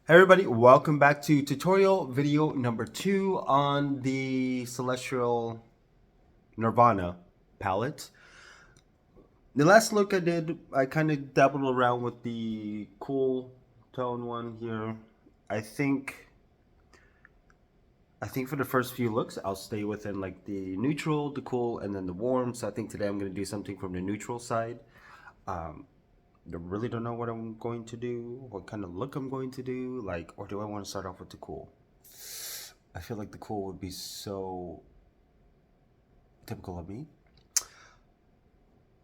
Hey everybody, welcome back to tutorial video number 2 on the Celestial Nirvana palette. The last look I did, I kind of dabbled around with the cool tone one here. I think for the first few looks, I'll stay within like the neutral, the cool, and then the warm. So I think today I'm going to do something from the neutral side. I really don't know what I'm going to do, what kind of look I'm going to do, like, or do I want to start off with the cool? I feel like the cool would be so typical of me.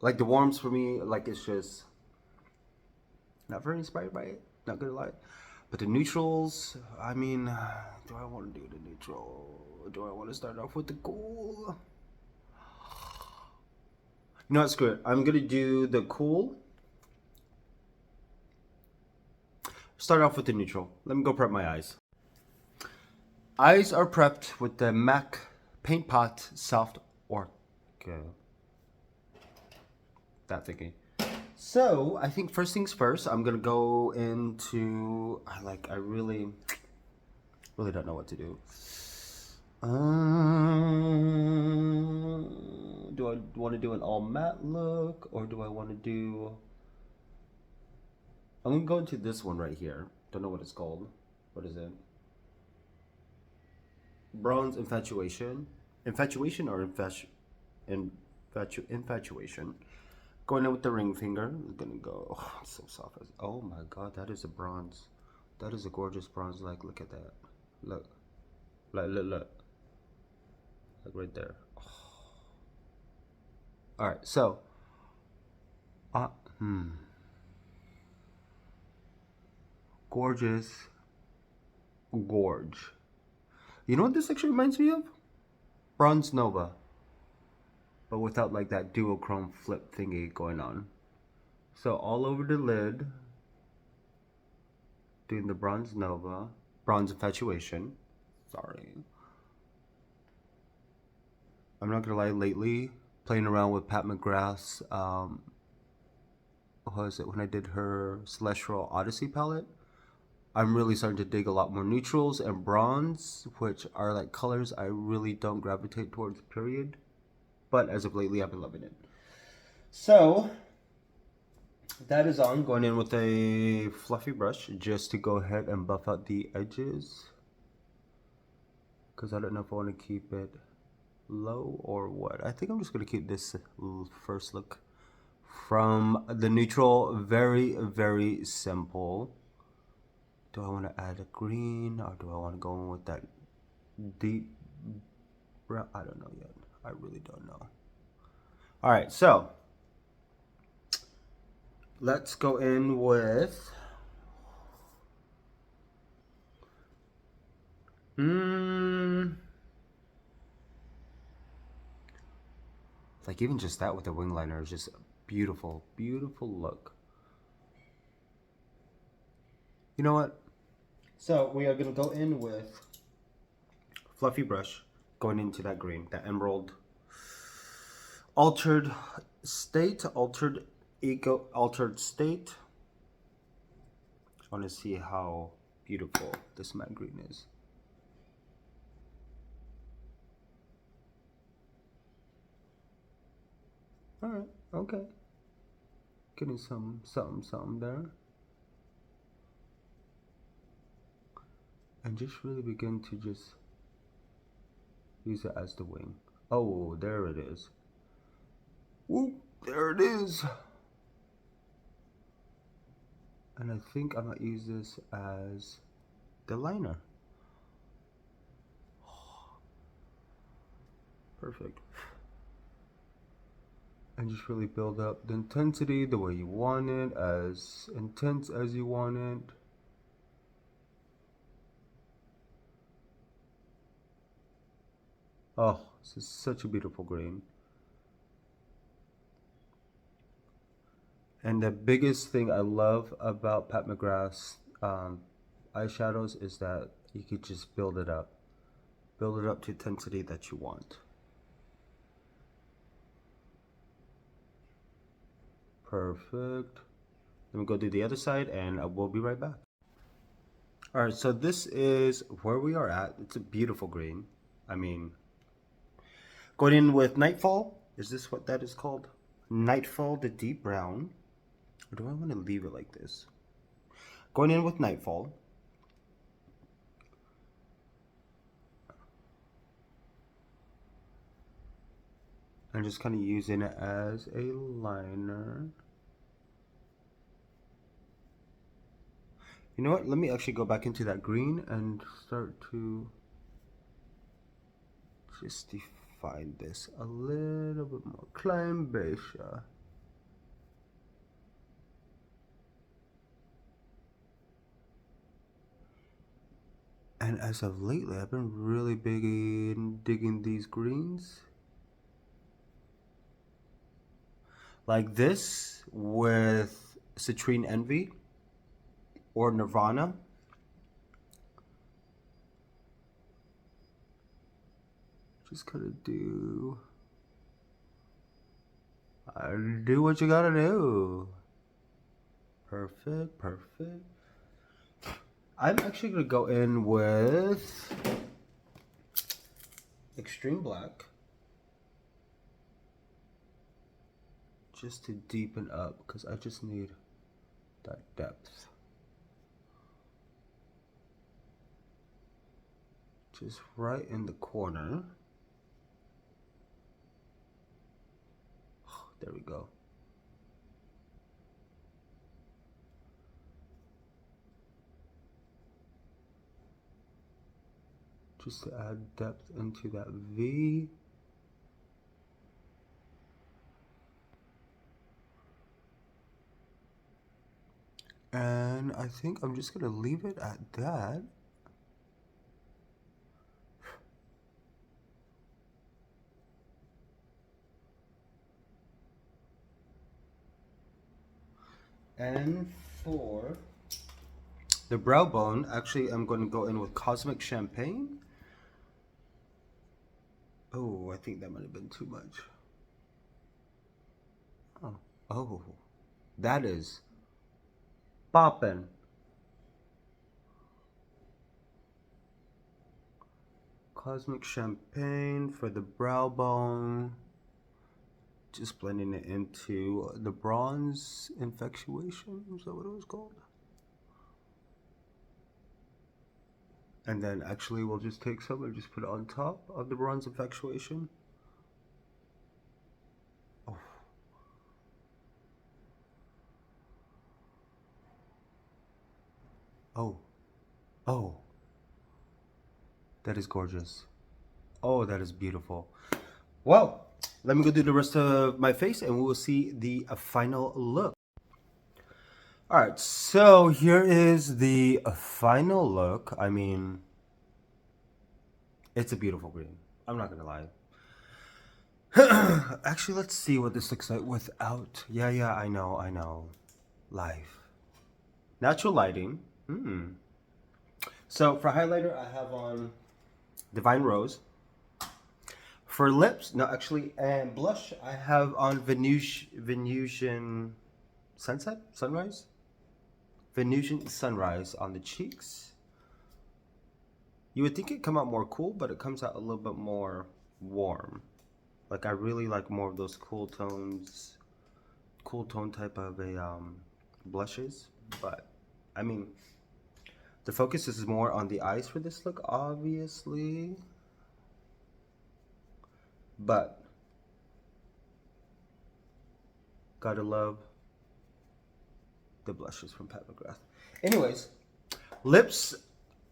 Like the warms for me, like it's just not very inspired by it, not gonna lie. But the neutrals, I mean, do I want to do the neutral? Do I want to start off with the cool? You know what, screw it. I'm gonna do the cool. Start off with the neutral. Let me go prep my eyes. Eyes are prepped with the MAC Paint Pot Soft Orca. That thingy. So I think first things first, I'm gonna go into. I really don't know what to do. Do I want to do an all matte look, or do I want to do? I'm gonna go into this one right here. Don't know what it's called. What is it? Bronze Infatuation. Infatuation or infatuation. Going in with the ring finger. I'm gonna go. Oh, it's so soft. Oh my god, that is a bronze. That is a gorgeous bronze. Like, look at that. Look. Look. Like right there. Oh. Alright, so. Uh, hmm. Gorgeous. Gorge. You know what this actually reminds me of? Bronze Nova. But without like that duochrome flip thingy going on. So all over the lid, doing the Bronze Nova, Bronze Infatuation. Sorry. I'm not gonna lie, lately, playing around with Pat McGrath's, what was it, when I did her Celestial Odyssey palette, I'm really starting to dig a lot more neutrals and bronze, which are like colors I really don't gravitate towards, period. But as of lately, I've been loving it. So, that is on, going in with a fluffy brush just to go ahead and buff out the edges. Because I don't know if I want to keep it low or what. I think I'm just going to keep this first look from the neutral very simple. Do I want to add a green, or do I want to go in with that deep brown? I don't know yet. I really don't know. All right, so let's go in with like even just that with the wing liner is just a beautiful look. You know what? So we are gonna go in with fluffy brush, going into that green, that emerald, altered state, altered ego, altered state. I want to see how beautiful this matte green is. All right, okay, getting something there. And just really begin to just use it as the wing. Oh, there it is. Whoop, there it is. And I think I might use this as the liner. Perfect. And just really build up the intensity the way you want it, as intense as you want it. Oh, this is such a beautiful green. And the biggest thing I love about Pat McGrath's eyeshadows is that you could just build it up. Build it up to intensity that you want. Perfect. Let me go do the other side and I will be right back. All right, so this is where we are at. It's a beautiful green. I mean, going in with Nightfall. Is this what that is called? Nightfall, the deep brown. Or do I want to leave it like this? Going in with Nightfall. And just kind of using it as a liner. You know what? Let me actually go back into that green and start to just define this a little bit more. Climbasha. And as of lately, I've been really big in digging these greens. Like this with Citrine Envy or Nirvana. Just gotta do what you gotta do. Perfect, perfect. I'm actually gonna go in with Extreme Black. Just to deepen up, because I just need that depth. Just right in the corner. There we go. Just to add depth into that V. And I think I'm just gonna leave it at that. And for the brow bone, actually I'm going to go in with Cosmic Champagne. Oh, I think that might have been too much. Oh, that is poppin'. Cosmic Champagne for the brow bone. Just blending it into the Bronze Infatuation. Is that what it was called? And then actually we'll just take some and just put it on top of the Bronze Infatuation. Oh. Oh. Oh. That is gorgeous. Oh, that is beautiful. Well, let me go do the rest of my face and we will see the final look. All right, so here is the final look. I mean, it's a beautiful green. I'm not gonna lie. Actually, let's see what this looks like without. Yeah, I know. Live. Natural lighting. So for highlighter, I have on Divine Rose. For lips, no, actually, and blush, I have on Venusian Sunrise? Venusian Sunrise on the cheeks. You would think it'd come out more cool, but it comes out a little bit more warm. Like I really like more of those cool tones, cool tone type of a blushes. But I mean, the focus is more on the eyes for this look, obviously. But gotta love the blushes from Pat McGrath. Anyways, lips,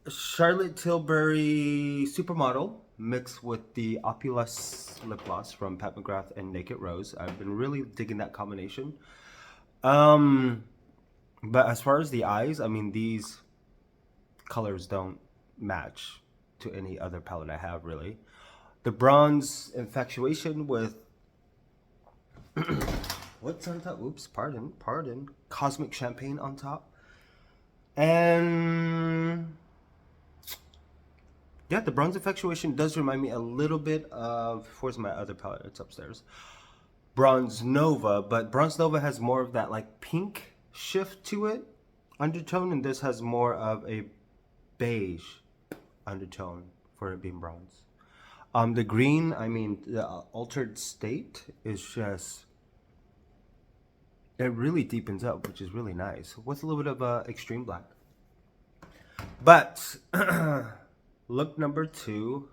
Charlotte Tilbury Supermodel mixed with the Opulus lip gloss from Pat McGrath and Naked Rose. I've been really digging that combination. But as far as the eyes, I mean, these colors don't match to any other palette I have, really. The Bronze Infatuation with what's on top? Oops, pardon. Cosmic Champagne on top. And yeah, the Bronze Infatuation does remind me a little bit of, where's my other palette? It's upstairs. Bronze Nova, but Bronze Nova has more of that like pink shift to it, undertone, and this has more of a beige undertone for it being bronze. The green, I mean, the altered state is just, it really deepens up, which is really nice, with a little bit of extreme black. But look number 2.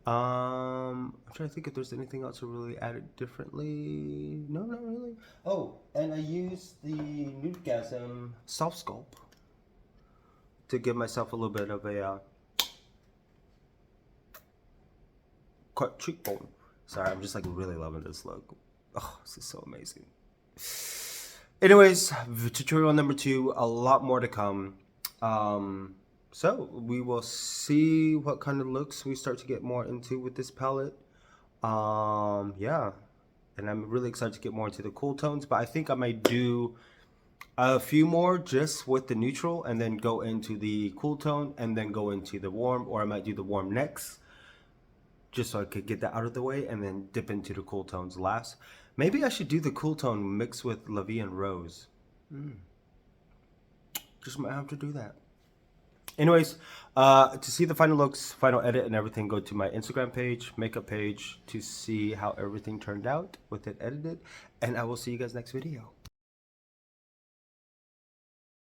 I'm trying to think if there's anything else I really added differently. No, not really. Oh, and I used the Nudgasm Soft Sculpt to give myself a little bit of a cut cheekbone. Sorry, I'm just like really loving this look. Oh, this is so amazing. Anyways, tutorial number 2, a lot more to come. So we will see what kind of looks we start to get more into with this palette. Yeah, and I'm really excited to get more into the cool tones, but I think I might do a few more just with the neutral and then go into the cool tone and then go into the warm, or I might do the warm next just so I could get that out of the way and then dip into the cool tones last. Maybe I should do the cool tone mixed with La Vie en Rose. Just might have to do that. Anyways, to see the final looks, final edit, and everything, go to my Instagram page, makeup page, to see how everything turned out with it edited. And I will see you guys next video.